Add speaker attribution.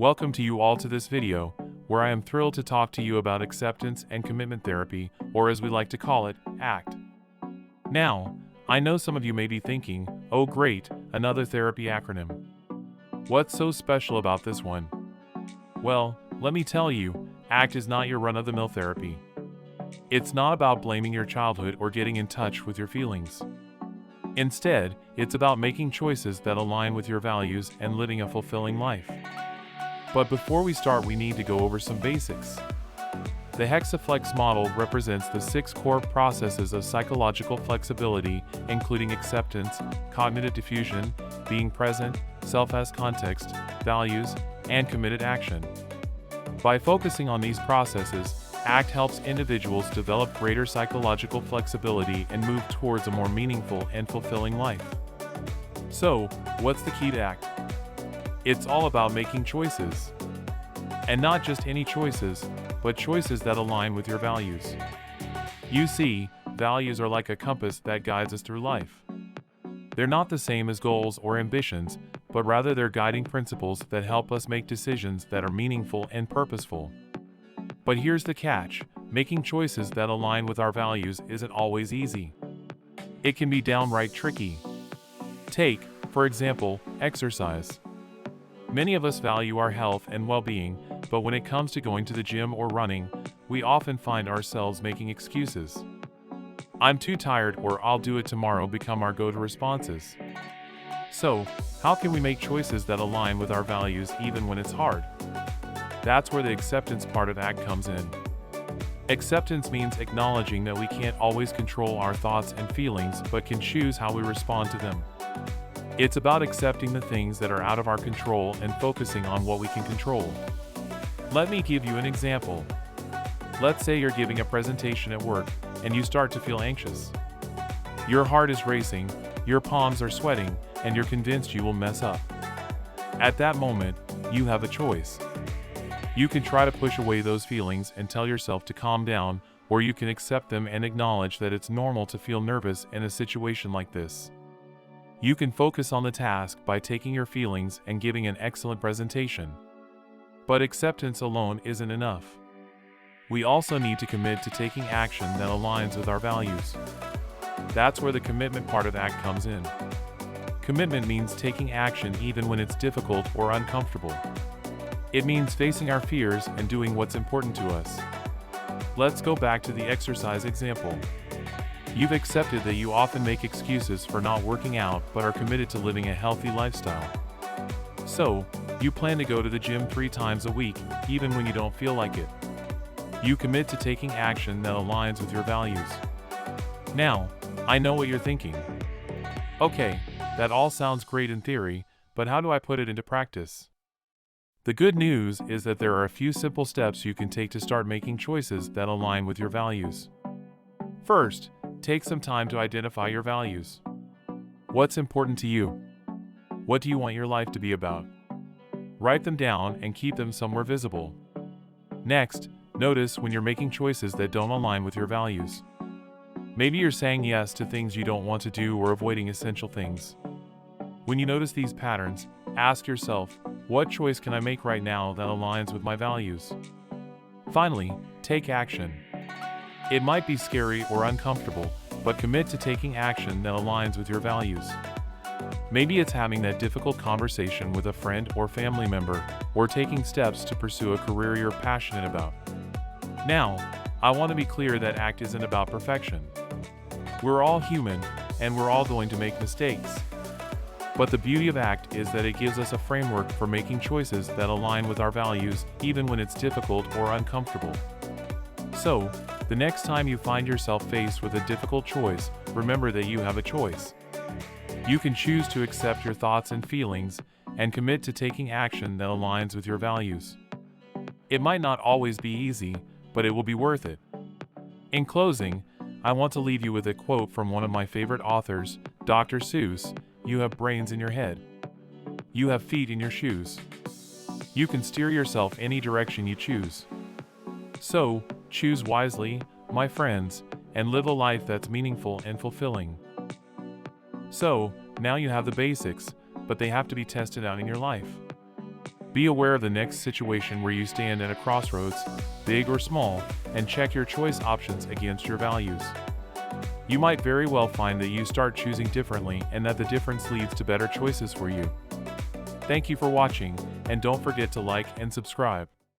Speaker 1: Welcome to you all to this video, where I am thrilled to talk to you about acceptance and commitment therapy, or as we like to call it, ACT. Now, I know some of you may be thinking, oh great, another therapy acronym. What's so special about this one? Well, let me tell you, ACT is not your run-of-the-mill therapy. It's not about blaming your childhood or getting in touch with your feelings. Instead, it's about making choices that align with your values and living a fulfilling life. But before we start, we need to go over some basics. The Hexaflex model represents the 6 core processes of psychological flexibility, including acceptance, cognitive diffusion, being present, self as context, values, and committed action. By focusing on these processes, ACT helps individuals develop greater psychological flexibility and move towards a more meaningful and fulfilling life. So, what's the key to ACT? It's all about making choices. And not just any choices, but choices that align with your values. You see, values are like a compass that guides us through life. They're not the same as goals or ambitions, but rather they're guiding principles that help us make decisions that are meaningful and purposeful. But here's the catch, making choices that align with our values isn't always easy. It can be downright tricky. Take, for example, exercise. Many of us value our health and well-being, but when it comes to going to the gym or running, we often find ourselves making excuses. I'm too tired or I'll do it tomorrow become our go-to responses. So, how can we make choices that align with our values even when it's hard? That's where the acceptance part of ACT comes in. Acceptance means acknowledging that we can't always control our thoughts and feelings, but can choose how we respond to them. It's about accepting the things that are out of our control and focusing on what we can control. Let me give you an example. Let's say you're giving a presentation at work, and you start to feel anxious. Your heart is racing, your palms are sweating, and you're convinced you will mess up. At that moment, you have a choice. You can try to push away those feelings and tell yourself to calm down, or you can accept them and acknowledge that it's normal to feel nervous in a situation like this. You can focus on the task by taking your feelings and giving an excellent presentation. But acceptance alone isn't enough. We also need to commit to taking action that aligns with our values. That's where the commitment part of ACT comes in. Commitment means taking action even when it's difficult or uncomfortable. It means facing our fears and doing what's important to us. Let's go back to the exercise example. You've accepted that you often make excuses for not working out but are committed to living a healthy lifestyle. So, you plan to go to the gym 3 times a week, even when you don't feel like it. You commit to taking action that aligns with your values. Now, I know what you're thinking. Okay, that all sounds great in theory, but how do I put it into practice? The good news is that there are a few simple steps you can take to start making choices that align with your values. First, take some time to identify your values. What's important to you? What do you want your life to be about? Write them down and keep them somewhere visible. Next, notice when you're making choices that don't align with your values. Maybe you're saying yes to things you don't want to do or avoiding essential things. When you notice these patterns, ask yourself, what choice can I make right now that aligns with my values? Finally, take action. It might be scary or uncomfortable, but commit to taking action that aligns with your values. Maybe it's having that difficult conversation with a friend or family member, or taking steps to pursue a career you're passionate about. Now, I want to be clear that ACT isn't about perfection. We're all human, and we're all going to make mistakes. But the beauty of ACT is that it gives us a framework for making choices that align with our values, even when it's difficult or uncomfortable. So, the next time you find yourself faced with a difficult choice, remember that you have a choice. You can choose to accept your thoughts and feelings, and commit to taking action that aligns with your values. It might not always be easy, but it will be worth it. In closing, I want to leave you with a quote from one of my favorite authors, Dr. Seuss: "You have brains in your head. You have feet in your shoes. You can steer yourself any direction you choose. So, choose wisely, my friends, and live a life that's meaningful and fulfilling." So, now you have the basics, but they have to be tested out in your life. Be aware of the next situation where you stand at a crossroads, big or small, and check your choice options against your values. You might very well find that you start choosing differently and that the difference leads to better choices for you. Thank you for watching, and don't forget to like and subscribe.